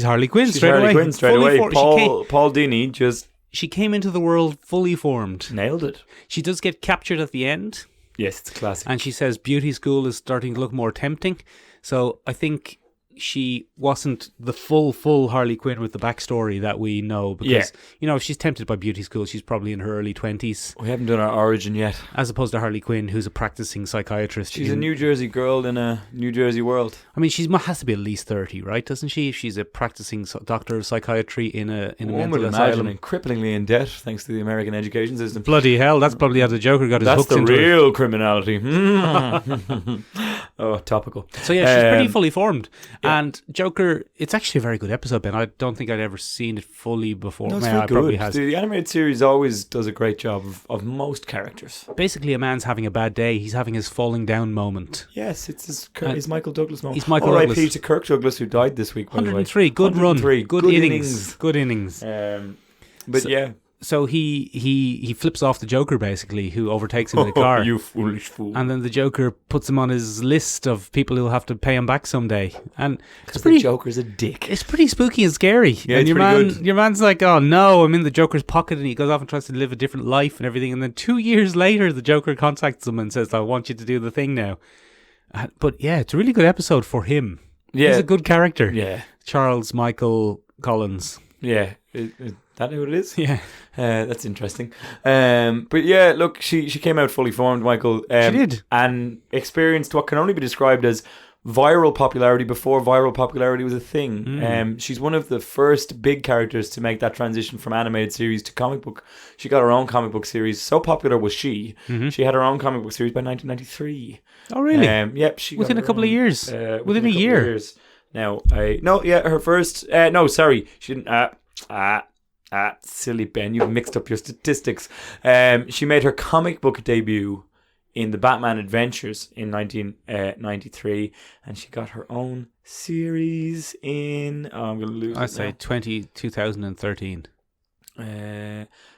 Harley Quinn straight away. Paul Dini she came into the world fully formed. Nailed it. She does get captured at the end. Yes, it's classic. And she says beauty school is starting to look more tempting. So I think she wasn't the full Harley Quinn with the backstory that we know. Because, if she's tempted by beauty school, she's probably in her early 20s. We haven't done our origin yet. As opposed to Harley Quinn, who's a practicing psychiatrist. She's a New Jersey girl in a New Jersey world. I mean, she has to be at least 30, right? Doesn't she? If she's a practicing doctor of psychiatry in a mental asylum. And cripplingly in debt, thanks to the American education system. Bloody hell, that's probably how the Joker got his hooks into That's the it. real criminality. Oh, topical. So yeah, she's pretty fully formed. Yeah. And Joker, it's actually a very good episode, Ben. I don't think I'd ever seen it fully before. No, it's very good. Probably has. The animated series always does a great job of most characters. Basically, a man's having a bad day. He's having his falling down moment. Yes, it's his Michael Douglas moment. He's Michael Douglas. R.I.P. to Kirk Douglas, who died this week. 103, good 103. Run. Good innings. Good innings. So he flips off the Joker, basically, who overtakes him in the car. You foolish fool. And then the Joker puts him on his list of people who'll have to pay him back someday. And because the Joker's a dick. It's pretty spooky and scary. Yeah, and it's your man's like, oh no, I'm in the Joker's pocket, and he goes off and tries to live a different life and everything. And then 2 years later, the Joker contacts him and says, I want you to do the thing now. But yeah, it's a really good episode for him. Yeah. He's a good character. Yeah. Charles Michael Collins. Yeah. Is that who it is? Yeah. That's interesting. But yeah, look, she came out fully formed, Michael. She did. And experienced what can only be described as viral popularity before viral popularity was a thing. She's one of the first big characters to make that transition from animated series to comic book. She got her own comic book series. So popular was she. She had her own comic book series by 1993. Oh, really? Yep. She within a couple of years. Within a year. Years. Now, her first. No, sorry, she didn't. Silly Ben, you've mixed up your statistics. She made her comic book debut in the Batman Adventures in 1993, and she got her own series in. I'm going to lose. I say 2013.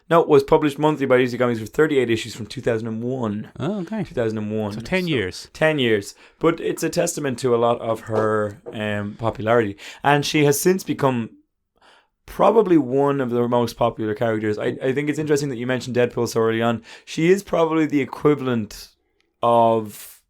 No, it was published monthly by DC Comics for 38 issues from 2001. Oh, okay. 2001. So 10 years. 10 years. But it's a testament to a lot of her popularity. And she has since become probably one of the most popular characters. I think it's interesting that you mentioned Deadpool so early on. She is probably the equivalent of,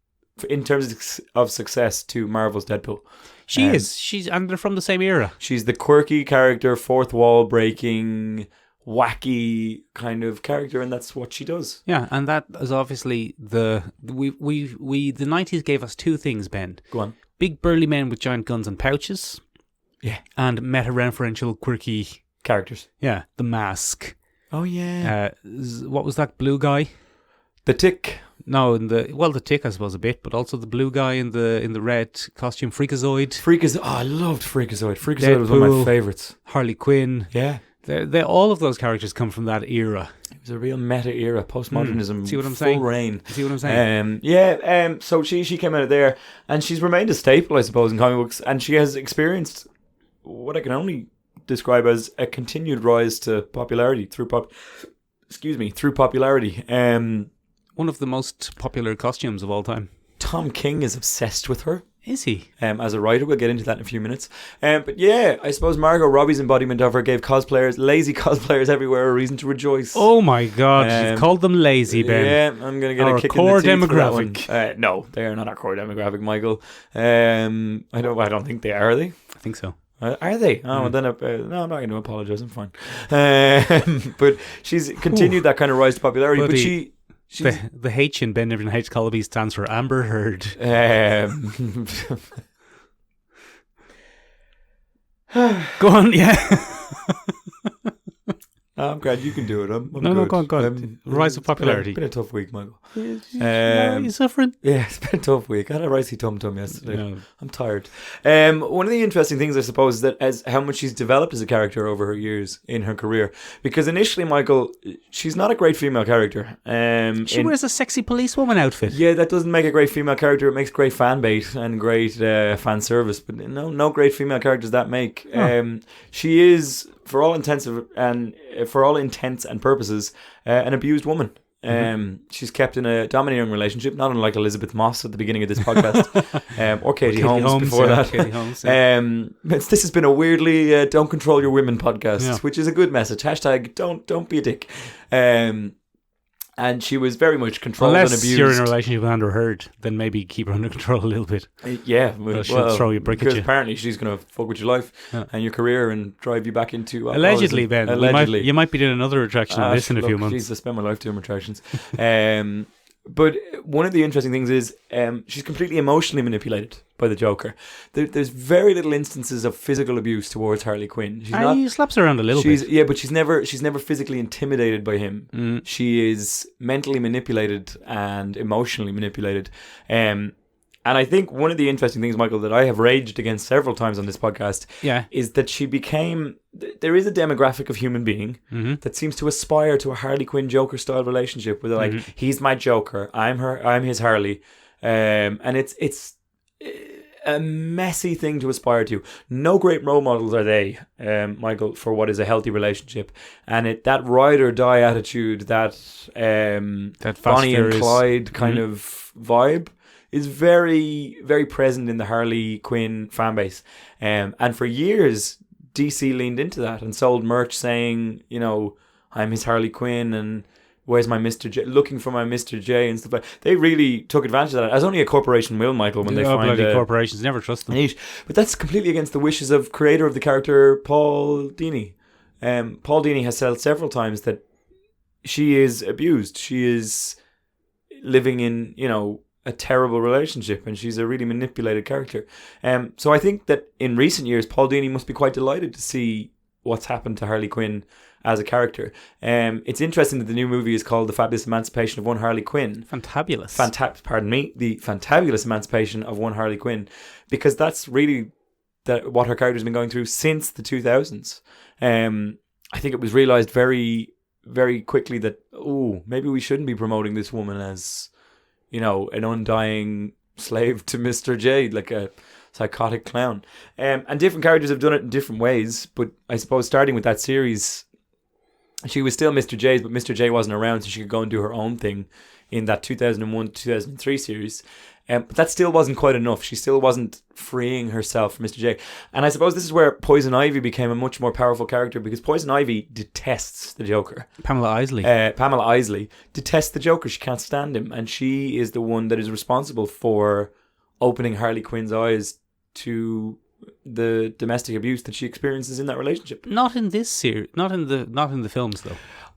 in terms of success, to Marvel's Deadpool. She is. And they're from the same era. She's the quirky character, fourth wall breaking, wacky kind of character, and that's what she does. Yeah, and that is obviously the 90s gave us two things, Ben. Go on. Big burly men with giant guns and pouches. Yeah. And meta-referential quirky characters. Yeah, the Mask. Oh yeah. What was that blue guy? The Tick. No, the Tick I suppose a bit, but also the blue guy in the red costume, Freakazoid. Oh, I loved Freakazoid. Freakazoid was one of my favourites. Harley Quinn. Yeah. They all of those characters come from that era. It was a real meta era, postmodernism. See what I'm saying? Full reign. See what I'm saying? So she came out of there, and she's remained a staple, I suppose, in comic books, and she has experienced what I can only describe as a continued rise to popularity through popularity. One of the most popular costumes of all time. Tom King is obsessed with her. Is he? As a writer, we'll get into that in a few minutes. But yeah, I suppose Margot Robbie's embodiment of her gave lazy cosplayers everywhere, a reason to rejoice. Oh my God, you've called them lazy, Ben. Yeah, I'm going to get a kick in the teeth demographic. For that one. No, they are not our core demographic, Michael. I don't think they are they? I think so. Are they? Oh, well then, no, I'm not going to apologise. I'm fine. But she's continued that kind of rise to popularity. But the H in Benjamin H. Colby stands for Amber Heard. Go on, yeah. I'm glad you can do it. I'm no, go on. Rise of popularity. It's been a tough week, Michael. Are you suffering? Yeah, it's been a tough week. I had a ricey tum-tum yesterday. No. I'm tired. One of the interesting things, I suppose, is that as how much she's developed as a character over her years in her career. Because initially, Michael, she's not a great female character. She wears a sexy policewoman outfit. Yeah, that doesn't make a great female character. It makes great fan bait and great fan service. But no great female characters that make. She is, for all intents and purposes, an abused woman. She's kept in a domineering relationship, not unlike Elizabeth Moss at the beginning of this podcast, or Katie Holmes before that. Katie Holmes, this has been a weirdly "Don't Control Your Women" podcast, which is a good message. # don't be a dick. And she was very much controlled Unless and abused. you're in a relationship with Amber Heard, then maybe keep her under control a little bit. Yeah, She'll throw you a brick at because you. apparently she's going to fuck with your life and your career and drive you back into Allegedly, Ben. Allegedly, You might be doing another attraction on this in a few months. Jeez, I spend my life doing attractions. But one of the interesting things is she's completely emotionally manipulated by the Joker. There's very little instances of physical abuse towards Harley Quinn. He slaps her around a little bit. Yeah, but she's never physically intimidated by him. She is mentally manipulated and emotionally manipulated. And I think one of the interesting things, Michael, that I have raged against several times on this podcast is that she became... There is a demographic of human being that seems to aspire to a Harley Quinn Joker style relationship where they're like, he's my Joker, I'm his Harley. And it's a messy thing to aspire to. No great role models are they, Michael, for what is a healthy relationship. And that ride or die attitude, that Bonnie and Clyde kind of vibe is very, very present in the Harley Quinn fan base. And for years, DC leaned into that and sold merch saying, you know, I'm his Harley Quinn and where's my Mr. J, looking for my Mr. J and stuff like that. They really took advantage of that, as only a corporation will, Michael, when they find corporations, never trust them. Niche. But that's completely against the wishes of creator of the character, Paul Dini. Paul Dini has said several times that she is abused. She is living in, you know, a terrible relationship, and she's a really manipulated character. So I think that in recent years, Paul Dini must be quite delighted to see what's happened to Harley Quinn as a character. It's interesting that the new movie is called The Fabulous Emancipation of One Harley Quinn. Fantabulous. The Fantabulous Emancipation of One Harley Quinn, because that's really what her character's been going through since the 2000s. I think it was realised very, very quickly that, maybe we shouldn't be promoting this woman as, you know, an undying slave to Mr. J, like a psychotic clown. And different characters have done it in different ways, but I suppose starting with that series, she was still Mr. J's, but Mr. J wasn't around, so she could go and do her own thing in that 2001-2003 series. But that still wasn't quite enough. She still wasn't freeing herself from Mr. J. And I suppose this is where Poison Ivy became a much more powerful character, because Poison Ivy detests the Joker. Pamela Isley detests the Joker. She can't stand him. And she is the one that is responsible for opening Harley Quinn's eyes to the domestic abuse that she experiences in that relationship. Not in this series. Not in the films, though.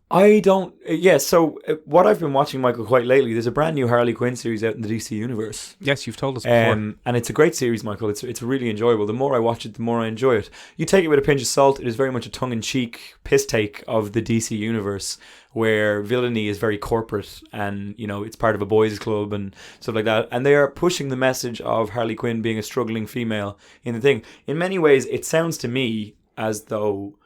I don't... Yeah, so what I've been watching, Michael, quite lately, there's a brand new Harley Quinn series out in the DC universe. Yes, you've told us before. And it's a great series, Michael. It's really enjoyable. The more I watch it, the more I enjoy it. You take it with a pinch of salt. It is very much a tongue-in-cheek piss take of the DC universe, where villainy is very corporate and, you know, it's part of a boys' club and stuff like that. And they are pushing the message of Harley Quinn being a struggling female in the thing. In many ways, it sounds to me as though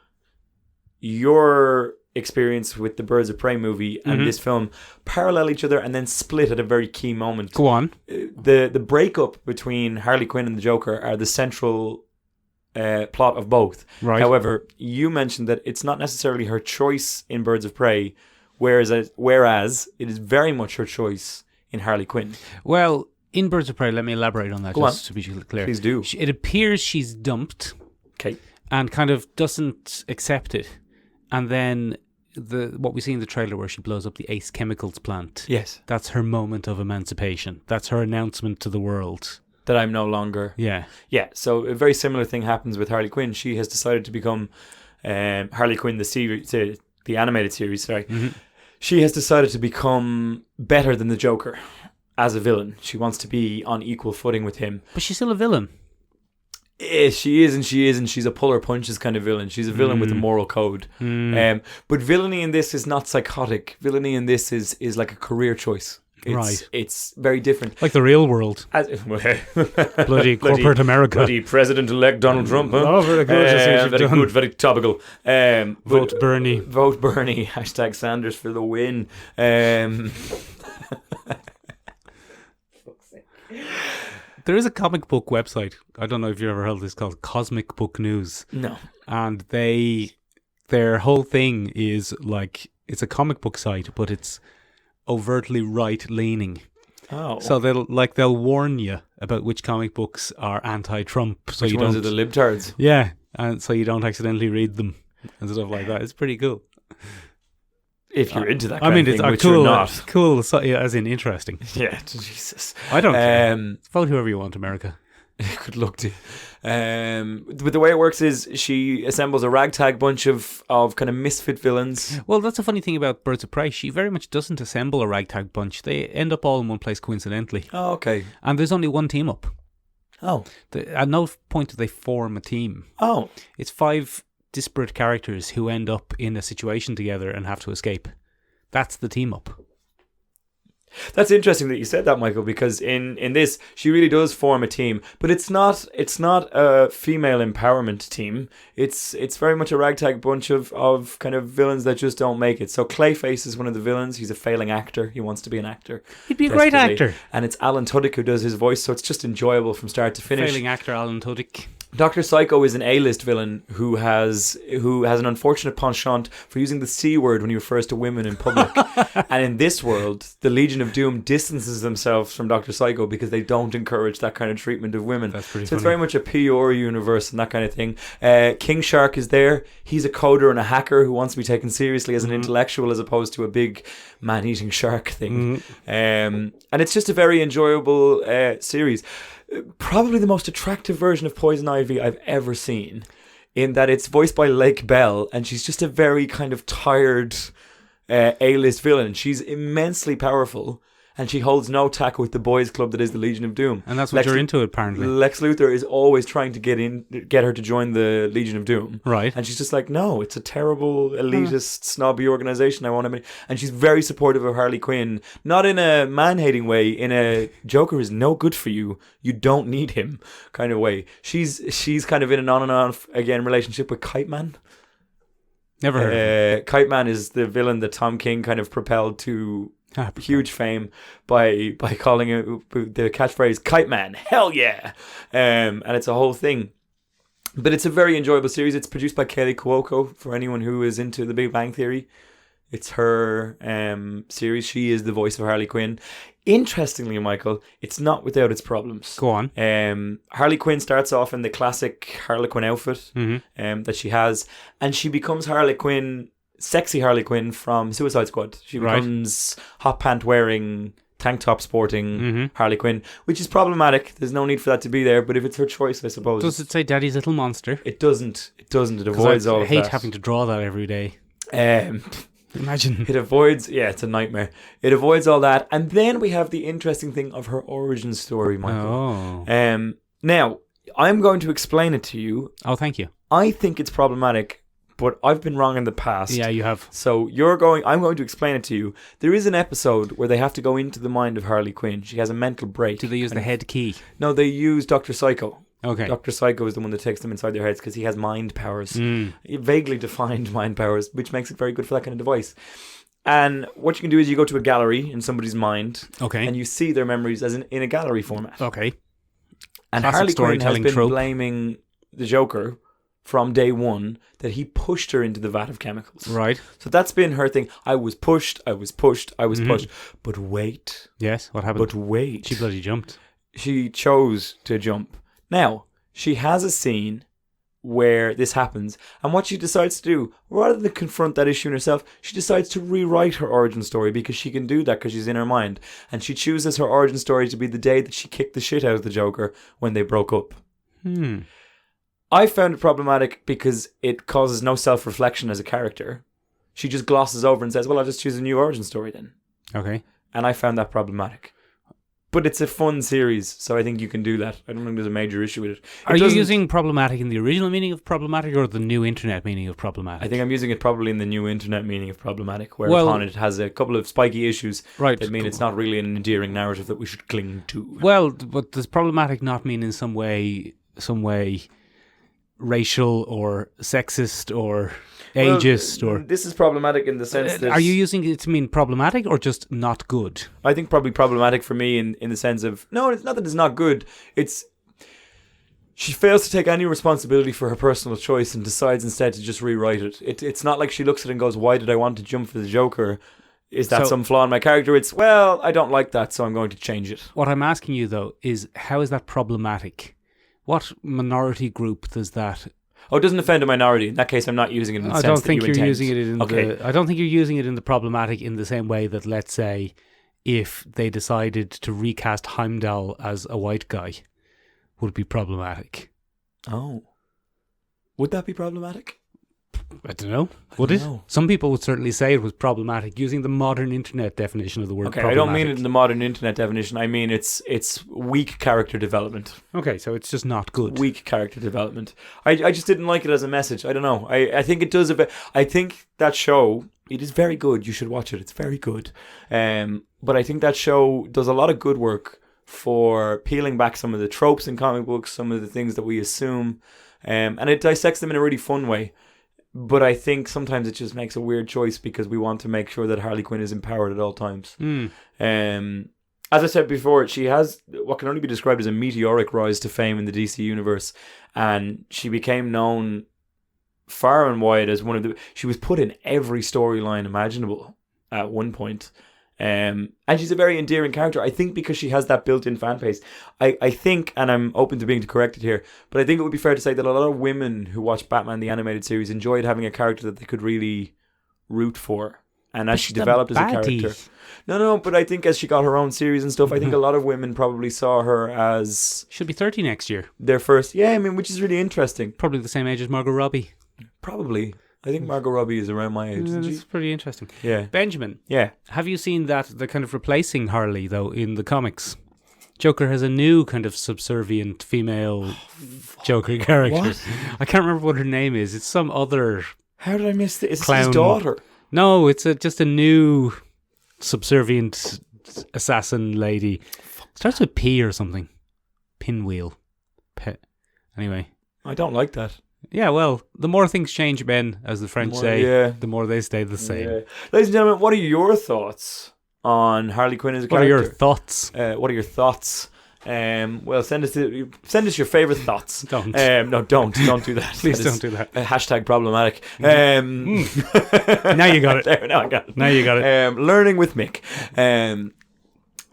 your experience with the Birds of Prey movie and this film parallel each other and then split at a very key moment. Go on. The breakup between Harley Quinn and the Joker are the central plot of both. Right. However, you mentioned that it's not necessarily her choice in Birds of Prey, whereas it is very much her choice in Harley Quinn. Well, in Birds of Prey, let me elaborate on that to be clear. Please do. It appears she's dumped. Okay. And kind of doesn't accept it. And then what we see in the trailer where she blows up the Ace Chemicals plant. Yes. That's her moment of emancipation. That's her announcement to the world. That I'm no longer... Yeah. Yeah, so a very similar thing happens with Harley Quinn. She has decided to become Harley Quinn, the animated series, sorry. Mm-hmm. She has decided to become better than the Joker as a villain. She wants to be on equal footing with him. But she's still a villain. She is and she's a puller punches kind of villain. She's a villain with a moral code. But villainy in this is not psychotic. Villainy in this is like a career choice. It's very different. Like the real world. Bloody corporate America. Bloody President-elect Donald Trump. Huh? Oh, very good. Very good, very topical. Vote Bernie. Vote Bernie. # Sanders for the win. There is a comic book website. I don't know if you've ever heard of this, called Cosmic Book News. No. And their whole thing is like, it's a comic book site, but it's overtly right-leaning. Oh. So they'll warn you about which comic books are anti-Trump. So which ones are the libtards? Yeah, and so you don't accidentally read them and stuff like that. It's pretty cool. if you're into that I kind mean, of it's thing, which cool, you're not. cool, as in interesting. Yeah, Jesus. I don't care. Vote whoever you want, America. Good luck to you. But the way it works is she assembles a ragtag bunch of kind of misfit villains. Well, that's a funny thing about Birds of Prey. She very much doesn't assemble a ragtag bunch. They end up all in one place coincidentally. Oh, okay. And there's only one team up. Oh. At no point do they form a team. Oh. It's 5 disparate characters who end up in a situation together and have to escape. That's the team up. That's interesting that you said that, Michael, because in this she really does form a team, but it's not a female empowerment team. It's very much a ragtag bunch of kind of villains that just don't make it. So Clayface is one of the villains. He's a failing actor. He wants to be an actor. He'd be a great actor. And it's Alan Tudyk who does his voice, so it's just enjoyable from start to finish. Failing actor Alan Tudyk. Dr. Psycho is an A-list villain who has an unfortunate penchant for using the C word when he refers to women in public. And in this world, the Legion of Doom distances themselves from Dr. Psycho because they don't encourage that kind of treatment of women. That's pretty so funny. It's very much a PR universe and that kind of thing. King Shark is there. He's a coder and a hacker who wants to be taken seriously as an intellectual as opposed to a big man-eating shark thing. And it's just a very enjoyable series. Probably the most attractive version of Poison Ivy I've ever seen, in that it's voiced by Lake Bell, and she's just a very kind of tired A-list villain. She's immensely powerful, and she holds no tack with the boys' club that is the Legion of Doom. And that's what you're into, apparently. Lex Luthor is always trying to get her to join the Legion of Doom. Right. And she's just like, no, it's a terrible, elitist, snobby organization. I want to be. And she's very supportive of Harley Quinn, not in a man-hating way, in a Joker is no good for you. You don't need him kind of way. She's kind of in an on and on again relationship with Kite Man. Never heard of him. Kite Man is the villain that Tom King kind of propelled to huge fame by calling it the catchphrase "Kite Man, hell yeah," and it's a whole thing. But it's a very enjoyable series. It's produced by Kelly Cuoco. For anyone who is into The Big Bang Theory, it's her series. She is the voice of Harley Quinn. Interestingly, Michael, it's not without its problems. Go on. Harley Quinn starts off in the classic Harley Quinn outfit that she has, and she becomes sexy Harley Quinn from Suicide Squad. She becomes hot pant wearing, tank top sporting Harley Quinn, which is problematic. There's no need for that to be there, but if it's her choice, I suppose. Does it say Daddy's Little Monster? It doesn't. It avoids all of that. I hate having to draw that every day. Imagine. It avoids, it's a nightmare. It avoids all that. And then we have the interesting thing of her origin story, Michael. Oh. Now, I'm going to explain it to you. Oh, thank you. I think it's problematic, but I've been wrong in the past. Yeah, you have. So I'm going to explain it to you. There is an episode where they have to go into the mind of Harley Quinn. She has a mental break. Do they use the head key? No, they use Dr. Psycho. Okay. Dr. Psycho is the one that takes them inside their heads because he has mind powers. Vaguely defined mind powers, which makes it very good for that kind of device. And what you can do is you go to a gallery in somebody's mind. Okay. And you see their memories as in a gallery format. Okay. And Classic Harley Quinn has been trope. blaming the Joker from day one that he pushed her into the vat of chemicals. Right. So that's been her thing. I was pushed. But wait. Yes, what happened? But wait. She bloody jumped. She chose to jump. Now, she has a scene where this happens, and what she decides to do, rather than confront that issue in herself, she decides to rewrite her origin story because she can do that because she's in her mind. And she chooses her origin story to be the day that she kicked the shit out of the Joker when they broke up. I found it problematic because it causes no self-reflection as a character. She just glosses over and says, well, I'll just choose a new origin story then. Okay. And I found that problematic. But it's a fun series, so I think you can do that. I don't think there's a major issue with it. Are you using problematic in the original meaning of problematic or the new internet meaning of problematic? I think I'm using it probably in the new internet meaning of problematic, whereupon it has a couple of spiky issues that mean it's not really an endearing narrative that we should cling to. Well, but does problematic not mean in some way racial or sexist or ageist or... This is problematic in the sense that... Are you using it to mean problematic or just not good? I think probably problematic for me in the sense of... No, it's not that it's not good. It's... She fails to take any responsibility for her personal choice and decides instead to just rewrite it. It's not like she looks at it and goes, why did I want to jump for the Joker? Is that some flaw in my character? It's, well, I don't like that, so I'm going to change it. What I'm asking you, though, is how is that problematic? What minority group does that Oh, it doesn't offend a minority. In that case, I'm not using it in the I sense don't that think you you're intend. using it in Okay. the. I don't think you're using it in the problematic in the same way that, let's say, if they decided to recast Heimdall as a white guy, would be problematic. Oh. Would that be problematic? I don't know. Would don't it? know. Some people would certainly say it was problematic using the modern internet definition of the word Okay, I problematic. don't mean it in the modern internet definition. I mean it's weak character development. Okay, so it's just not good. Weak character development. I just didn't like it as a message. I don't know. I think it does a bit. I think that show, it is very good. You should watch it. It's very good. But I think that show does a lot of good work for peeling back some of the tropes in comic books, some of the things that we assume, and it dissects them in a really fun way. But I think sometimes it just makes a weird choice because we want to make sure that Harley Quinn is empowered at all times. As I said before, she has what can only be described as a meteoric rise to fame in the DC universe, and she became known far and wide as one of the... She was put in every storyline imaginable at one point. And she's a very endearing character, I think, because she has that built-in fan base. I think, and I'm open to being corrected here, but I think it would be fair to say that a lot of women who watch Batman the animated series enjoyed having a character that they could really root for. And as she developed as a character... No, but I think as she got her own series and stuff, I think a lot of women probably saw her as... She'll be 30 next year. Their first... Yeah, I mean, which is really interesting. Probably the same age as Margot Robbie. Probably. I think Margot Robbie is around my age, isn't she? That's pretty interesting. Yeah. Benjamin, Yeah. have you seen that they're kind of replacing Harley, though, in the comics? Joker has a new kind of subservient female Joker character. What? I can't remember what her name is. It's some other... How did I miss this? Is this Clown. his daughter? No, it's just a new subservient assassin lady. Starts with P or something. Pinwheel. Anyway. I don't like that. Yeah, well, the more things change, Ben, as the French say, yeah. the more they stay the same. Yeah. Ladies and gentlemen, what are your thoughts on Harley Quinn as a What character? are your thoughts? What are your thoughts? Well, send us your favorite thoughts. Don't. No, don't do that. Please don't do that. Hashtag problematic. Now you got it. There, now I got it. Now you got it. Learning with Mick.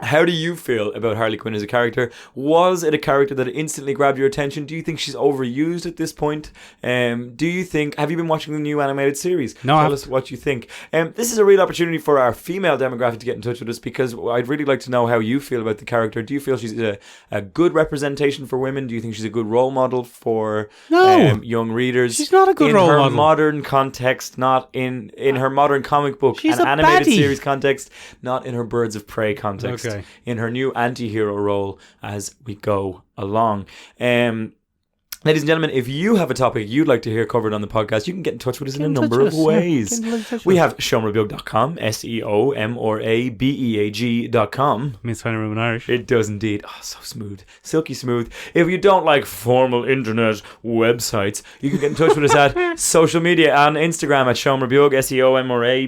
How do you feel about Harley Quinn as a character? Was it a character that instantly grabbed your attention? Do you think she's overused at this point? Do you think... Have you been watching the new animated series? No, Tell us what you think. This is a real opportunity for our female demographic to get in touch with us because I'd really like to know how you feel about the character. Do you feel she's a good representation for women? Do you think she's a good role model for young readers? She's not a good role model. In her modern context, not in her modern comic book She's and a animated baddie. series context, not in her Birds of Prey context. Okay. In her new anti-hero role as we go along. Ladies and gentlemen, if you have a topic you'd like to hear covered on the podcast, you can get in touch with us in a number of ways. We have seomrabeag.com, seomrabeag.com. Means finding room in Irish. It does indeed. Oh, so smooth. Silky smooth. If you don't like formal internet websites, you can get in touch with us at social media on Instagram at seomrabeag,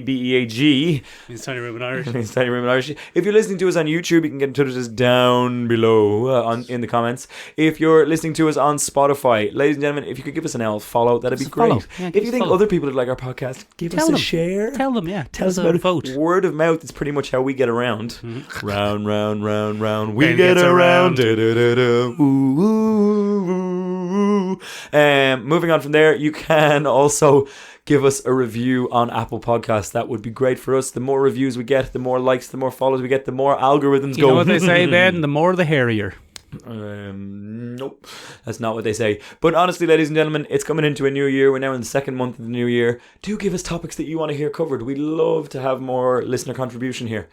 seomrabeag. Means tiny room in Irish. It's Tiny Room in Irish. If you're listening to us on YouTube, you can get in touch with us down below in the comments. If you're listening to us on Spotify, ladies and gentlemen, if you could give us an follow, that'd be Just great. follow. Yeah, if just you think follow. other people would like our podcast, give us a share. Tell them, yeah. Tell us about it. vote. Word of mouth is pretty much how we get around. Round, round, round, round. We Ben get gets around. around. Da-da-da-da. Ooh, ooh, ooh. Moving on from there, you can also give us a review on Apple Podcasts. That would be great for us. The more reviews we get, the more likes, the more follows we get, the more algorithms You go. know what they say, Ben? The more the hairier. Nope, that's not what they say. But honestly, ladies and gentlemen, it's coming into a new year. We're now in the second month of the new year. Do give us topics that you want to hear covered. We'd love to have more listener contribution here.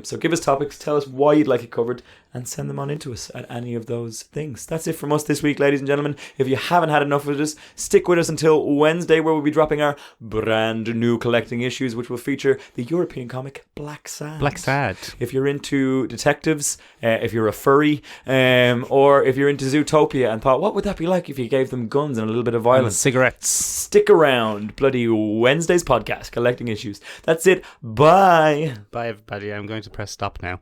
So give us topics, tell us why you'd like it covered, and send them on into us at any of those things. That's it from us this week, ladies and gentlemen. If you haven't had enough of this, stick with us until Wednesday, where we'll be dropping our brand new collecting issues, which will feature the European comic Black Sad. Black Sad. If you're into detectives, if you're a furry, or if you're into Zootopia and thought, what would that be like if you gave them guns and a little bit of And violence? cigarettes. Stick around. Bloody Wednesday's podcast, collecting issues. That's it. Bye. Bye, everybody. I'm going to press stop now.